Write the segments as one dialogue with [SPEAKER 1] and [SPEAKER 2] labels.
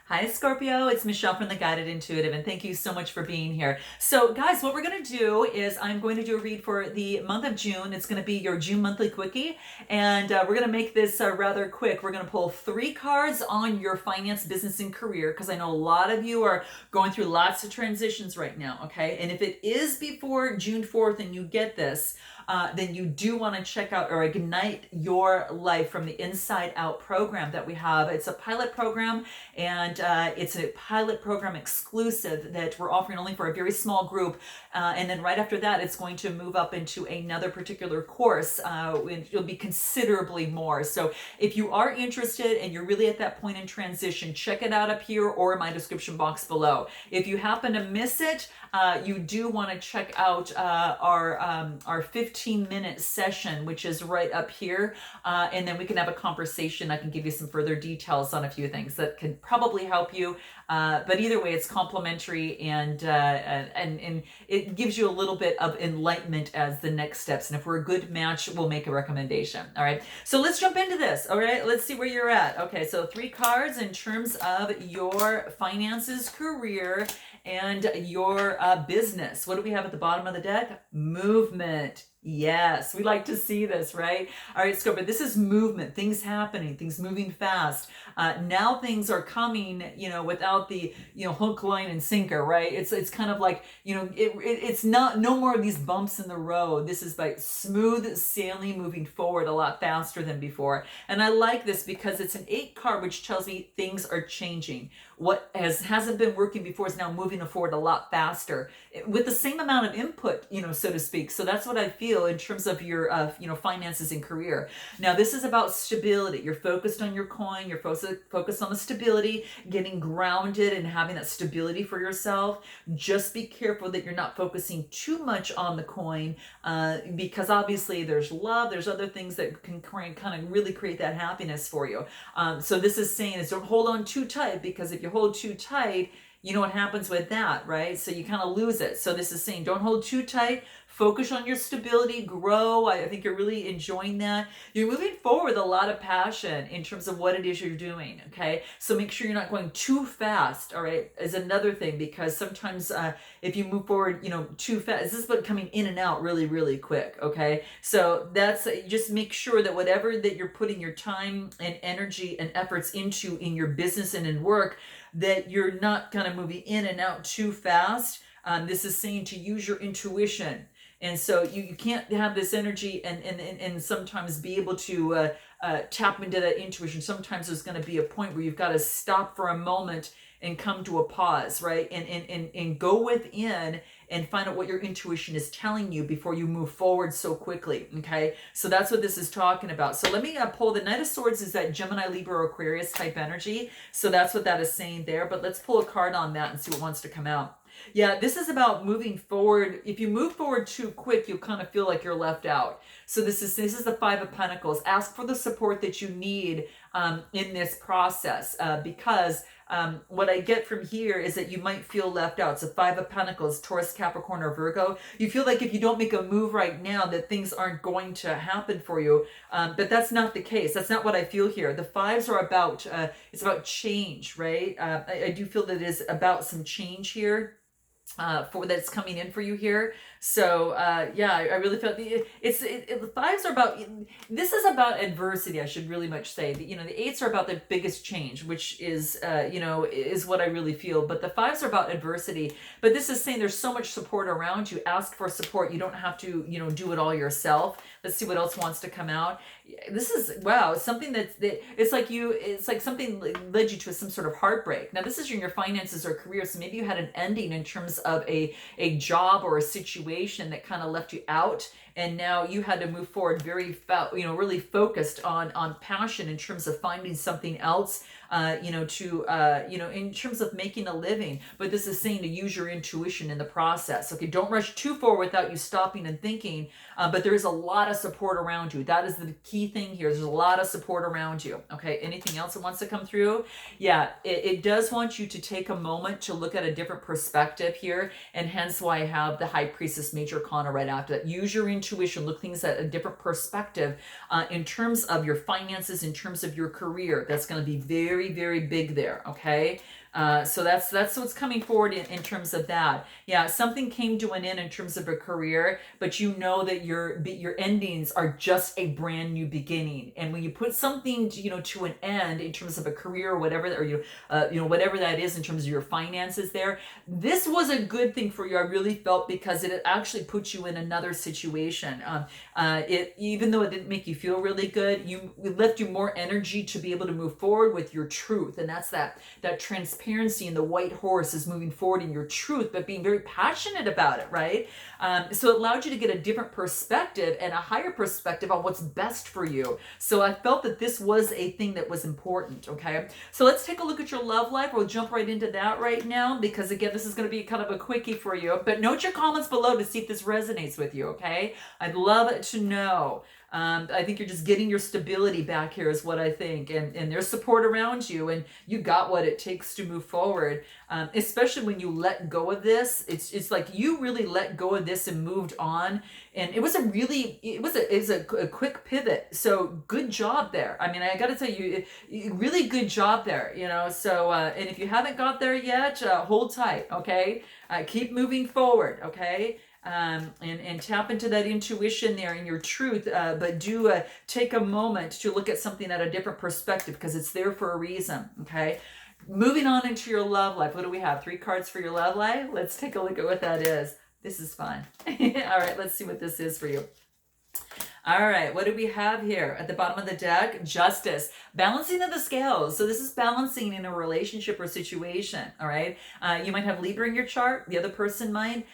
[SPEAKER 1] Hi, Scorpio. It's Michelle from the Guided Intuitive, and thank you so much for being here. So, guys, what we're going to do is I'm going to do a read for the month of June. It's going to be your June monthly quickie, and we're going to make this rather quick. We're going to pull 3 cards on your finance, business, and career because I know a lot of you are going through lots of transitions right now, okay? And if it is before June 4th and you get this, then you do want to check out or Ignite Your Life from the Inside Out program that we have. It's a pilot program, and it's a pilot program exclusive that we're offering only for a very small group. And then right after that, it's going to move up into another particular course. It'll be considerably more. So if you are interested and you're really at that point in transition, check it out up here or in my description box below. If you happen to miss it, you do want to check out our 15-minute session, which is right up here, and then we can have a conversation. I can give you some further details on a few things that can probably help you. But either way, it's complimentary, and it gives you a little bit of enlightenment as the next steps. And if we're a good match, we'll make a recommendation. All right. So let's jump into this. All right. Let's see where you're at. Okay. So 3 cards in terms of your finances, career, and your business. What do we have at the bottom of the deck? Movement. Yes, we like to see this, right? All right, Scorpio, this is movement, things happening, things moving fast. Now things are coming, without the, hook, line, and sinker, right? It's kind of like, it's not, no more of these bumps in the road. This is like smooth sailing, moving forward a lot faster than before. And I like this because it's an 8 card, which tells me things are changing. What hasn't been working before is now moving forward a lot faster with the same amount of input, so to speak. So that's what I feel in terms of your, finances and career. Now, this is about stability. You're focused on your coin. You're focused on the stability, getting grounded and having that stability for yourself. Just be careful that you're not focusing too much on the coin, because obviously there's love. There's other things that can kind of really create that happiness for you. So this is saying is don't hold on too tight, because if you hold too tight, you know what happens with that, right? So you kind of lose it. So this is saying don't hold too tight. Focus on your stability, grow. I think you're really enjoying that. You're moving forward with a lot of passion in terms of what it is you're doing, okay? So make sure you're not going too fast, all right, is another thing, because sometimes if you move forward, too fast, this is about coming in and out really, really quick, okay? So that's, just make sure that whatever that you're putting your time and energy and efforts into in your business and in work, that you're not kind of moving in and out too fast. This is saying to use your intuition. And so you can't have this energy and sometimes be able to tap into that intuition. Sometimes there's going to be a point where you've got to stop for a moment and come to a pause, right? And go within and find out what your intuition is telling you before you move forward so quickly, okay? So that's what this is talking about. So let me pull the Knight of Swords is that Gemini, Libra, Aquarius type energy. So that's what that is saying there. But let's pull a card on that and see what wants to come out. Yeah, this is about moving forward. If you move forward too quick, you'll kind of feel like you're left out. So this is the 5 of Pentacles. Ask for the support that you need in this process, because what I get from here is that you might feel left out. So 5 of Pentacles, Taurus, Capricorn, or Virgo. You feel like if you don't make a move right now, that things aren't going to happen for you. But that's not the case. That's not what I feel here. The 5s are about, it's about change, right? I do feel that it is about some change here. That's coming in for you here. So yeah, I really felt the 5s are about, this is about adversity, I should really much say. The 8s are about the biggest change, which is is what I really feel. But the 5s are about adversity. But this is saying there's so much support around you. Ask for support. You don't have to do it all yourself. Let's see what else wants to come out. This is, wow, something it's like something led you to some sort of heartbreak. Now this is in your finances or career, so maybe you had an ending in terms of a job or a situation that kind of left you out, and now you had to move forward very really focused on passion in terms of finding something else, in terms of making a living. But this is saying to use your intuition in the process. Okay, don't rush too forward without you stopping and thinking, but there is a lot of support around you. That is the key thing here. There's a lot of support around you. Okay, anything else that wants to come through? Yeah, it does want you to take a moment to look at a different perspective here, and hence why I have the High Priestess Major Arcana right after that. Use your intuition. intuition, look things at a different perspective in terms of your finances, in terms of your career. That's going to be very, very big there, okay? So that's what's coming forward in terms of that. Yeah, something came to an end in terms of a career, but you know that your endings are just a brand new beginning. And when you put something to an end in terms of a career or whatever, or whatever that is in terms of your finances, this was a good thing for you. I really felt, because it actually put you in another situation. It, even though it didn't make you feel really good, it left you more energy to be able to move forward with your truth, and that's that transparency. And the white horse is moving forward in your truth, but being very passionate about it, right? So it allowed you to get a different perspective and a higher perspective on what's best for you. So I felt that this was a thing that was important, okay? So let's take a look at your love life. We'll jump right into that right now, because again, this is going to be kind of a quickie for you. But note your comments below to see if this resonates with you, okay? I'd love to know. I think you're just getting your stability back here is what I think, and there's support around you, and you got what it takes to move forward, especially when you let go of this. It's like you really let go of this and moved on, and it was a quick pivot. So good job there. I mean, I got to tell you, really good job there, so and if you haven't got there yet, hold tight, okay? Keep moving forward, okay? And tap into that intuition there and your truth, but do take a moment to look at something at a different perspective, because it's there for a reason, okay? Moving on into your love life. What do we have? 3 cards for your love life. Let's take a look at what that is. This is fun. All right, let's see what this is for you. All right, what do we have here at the bottom of the deck? Justice, balancing of the scales. So this is balancing in a relationship or situation, all right? You might have Libra in your chart, the other person might.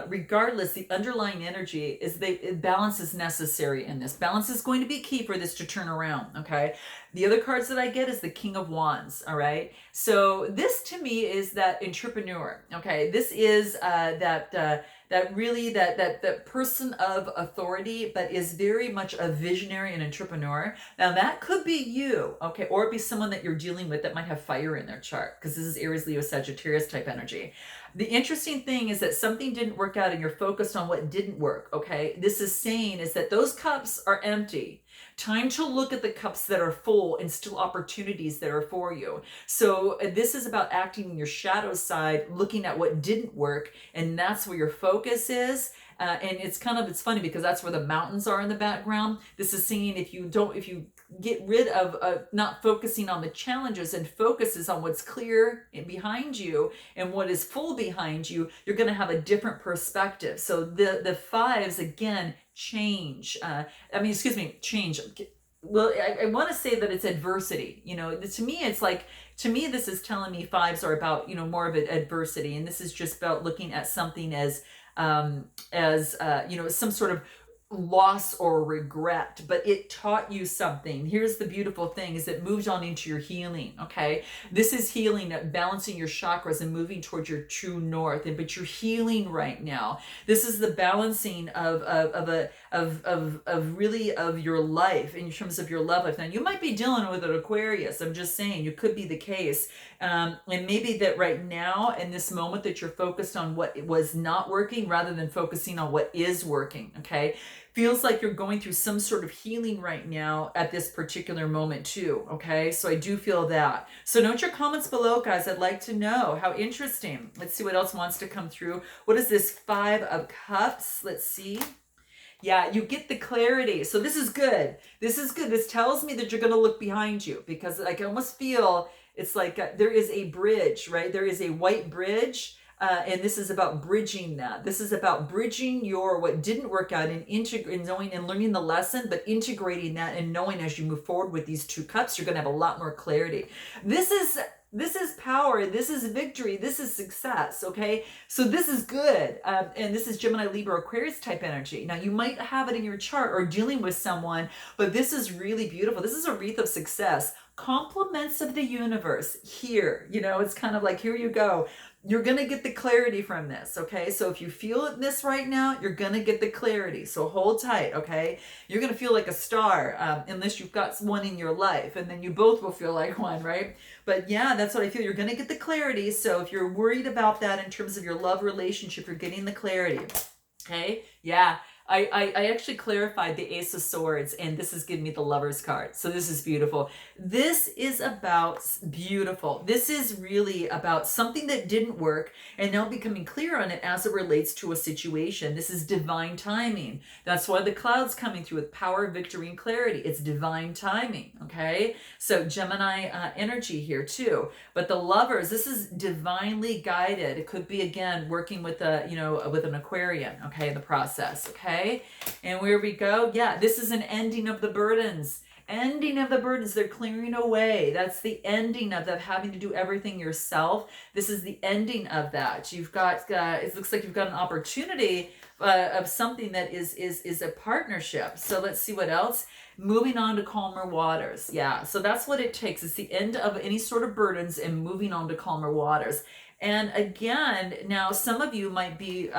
[SPEAKER 1] Regardless, the underlying energy is balance is necessary in this. Balance is going to be key for this to turn around, okay? The other cards that I get is the King of Wands, all right? So this to me is that entrepreneur, okay? This is that person of authority, but is very much a visionary and entrepreneur. Now that could be you, okay? Or it be someone that you're dealing with that might have fire in their chart, because this is Aries, Leo, Sagittarius type energy. The interesting thing is that something didn't work out and you're focused on what didn't work, okay? This is saying is that those cups are empty. Time to look at the cups that are full and still opportunities that are for you. So this is about acting in your shadow side, looking at what didn't work, and that's where your focus is. And it's funny because that's where the mountains are in the background. This is saying if you get rid of not focusing on the challenges and focuses on what's clear and behind you and what is full behind you, you're going to have a different perspective. So the 5s again change. Change. Well, I want to say that it's adversity. To me, this is telling me 5s are about more of an adversity, and this is just about looking at something as some sort of loss or regret, but it taught you something. Here's the beautiful thing is it moved on into your healing, okay? This is healing, balancing your chakras and moving towards your true north, but you're healing right now. This is the balancing of your life in terms of your love life. Now you might be dealing with an Aquarius. I'm just saying, you could be the case. And maybe that right now in this moment that you're focused on what was not working rather than focusing on what is working, okay? Feels like you're going through some sort of healing right now at this particular moment too, okay? So I do feel that. So note your comments below, guys. I'd like to know. How interesting. Let's see what else wants to come through. What is this 5 of Cups? Let's see. Yeah, you get the clarity. So this is good. This is good. This tells me that you're going to look behind you, because I can almost feel it's like there is a bridge, right? There is a white bridge. And this is about bridging that. This is about bridging your what didn't work out and knowing and learning the lesson, but integrating that and knowing as you move forward with these 2 cups, you're going to have a lot more clarity. This is power. This is victory. This is success. Okay. So this is good. And this is Gemini, Libra, Aquarius type energy. Now you might have it in your chart or dealing with someone, but this is really beautiful. This is a wreath of success. Compliments of the universe here. It's kind of like, here you go. You're going to get the clarity from this, okay? So if you feel it this right now, you're going to get the clarity. So hold tight, okay? You're going to feel like a star unless you've got one in your life, and then you both will feel like one, right? But yeah, that's what I feel. You're going to get the clarity. So if you're worried about that in terms of your love relationship, you're getting the clarity, okay? Yeah. I actually clarified the Ace of Swords, and this is giving me the Lover's card. So this is beautiful. This is about beautiful. This is really about something that didn't work and now becoming clear on it as it relates to a situation. This is divine timing. That's why the cloud's coming through with power, victory, and clarity. It's divine timing, okay? So Gemini energy here too. But the Lovers, this is divinely guided. It could be, again, working with a, with an Aquarian, okay, the process, okay? And where we go, yeah, this is an ending of the burdens. Ending of the burdens, they're clearing away. That's the ending of that, having to do everything yourself. This is the ending of that. You've got, it looks like you've got an opportunity of something that is a partnership. So let's see what else. Moving on to calmer waters. Yeah, so that's what it takes. It's the end of any sort of burdens and moving on to calmer waters. And again, now some of you might be,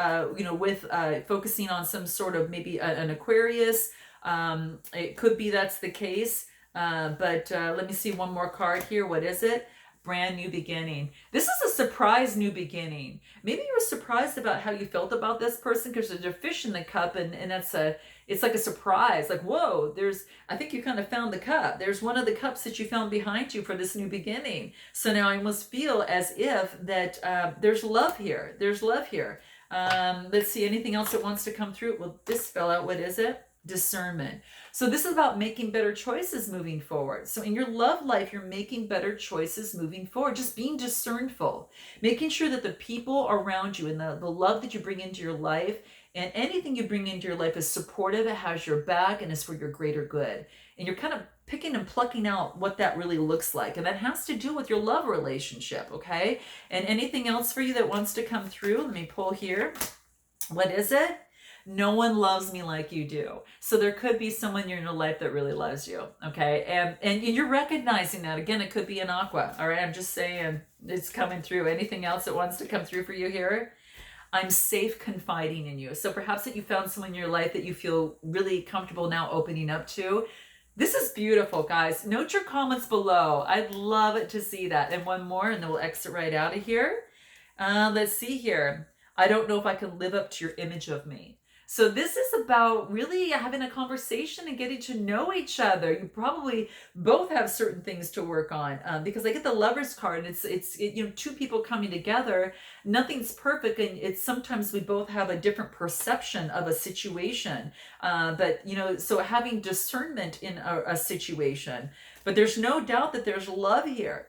[SPEAKER 1] with focusing on some sort of maybe an Aquarius. It could be that's the case. But let me see one more card here. What is it? Brand new beginning. This is a surprise new beginning. Maybe you were surprised about how you felt about this person because there's a fish in the cup, and it's like a surprise. Like, whoa, I think you kind of found the cup. There's one of the cups that you found behind you for this new beginning. So now I almost feel as if that there's love here. There's love here. Let's see, anything else that wants to come through? Well, this fell out. What is it? Discernment. So this is about making better choices moving forward. So in your love life, you're making better choices moving forward, just being discernful, making sure that the people around you and the love that you bring into your life and anything you bring into your life is supportive, it has your back, and is for your greater good. And you're kind of picking and plucking out what that really looks like. And that has to do with your love relationship, okay? And anything else for you that wants to come through? Let me pull here. What is it? No one loves me like you do. So there could be someone in your life that really loves you, okay? And you're recognizing that. Again, it could be an aqua, all right? I'm just saying it's coming through. Anything else that wants to come through for you here? I'm safe confiding in you. So perhaps that you found someone in your life that you feel really comfortable now opening up to. This is beautiful, guys. Note your comments below. I'd love it to see that. And one more, and then we'll exit right out of here. Let's see here. I don't know if I can live up to your image of me. So this is about really having a conversation and getting to know each other. You probably both have certain things to work on because I get the Lover's card, and it's two people coming together. Nothing's perfect, and it's sometimes we both have a different perception of a situation. But so having discernment in a situation. But there's no doubt that there's love here,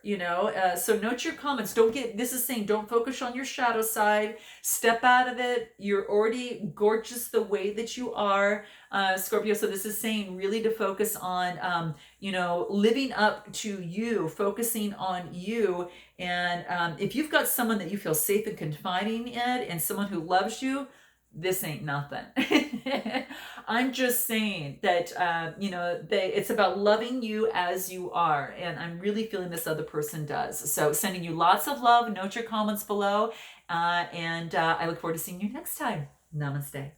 [SPEAKER 1] so note your comments. This is saying don't focus on your shadow side. Step out of it. You're already gorgeous the way that you are, Scorpio. So this is saying really to focus on, living up to you, focusing on you. And if you've got someone that you feel safe and confiding in and someone who loves you, this ain't nothing. I'm just saying that, it's about loving you as you are. And I'm really feeling this other person does. So sending you lots of love. Note your comments below. And I look forward to seeing you next time. Namaste.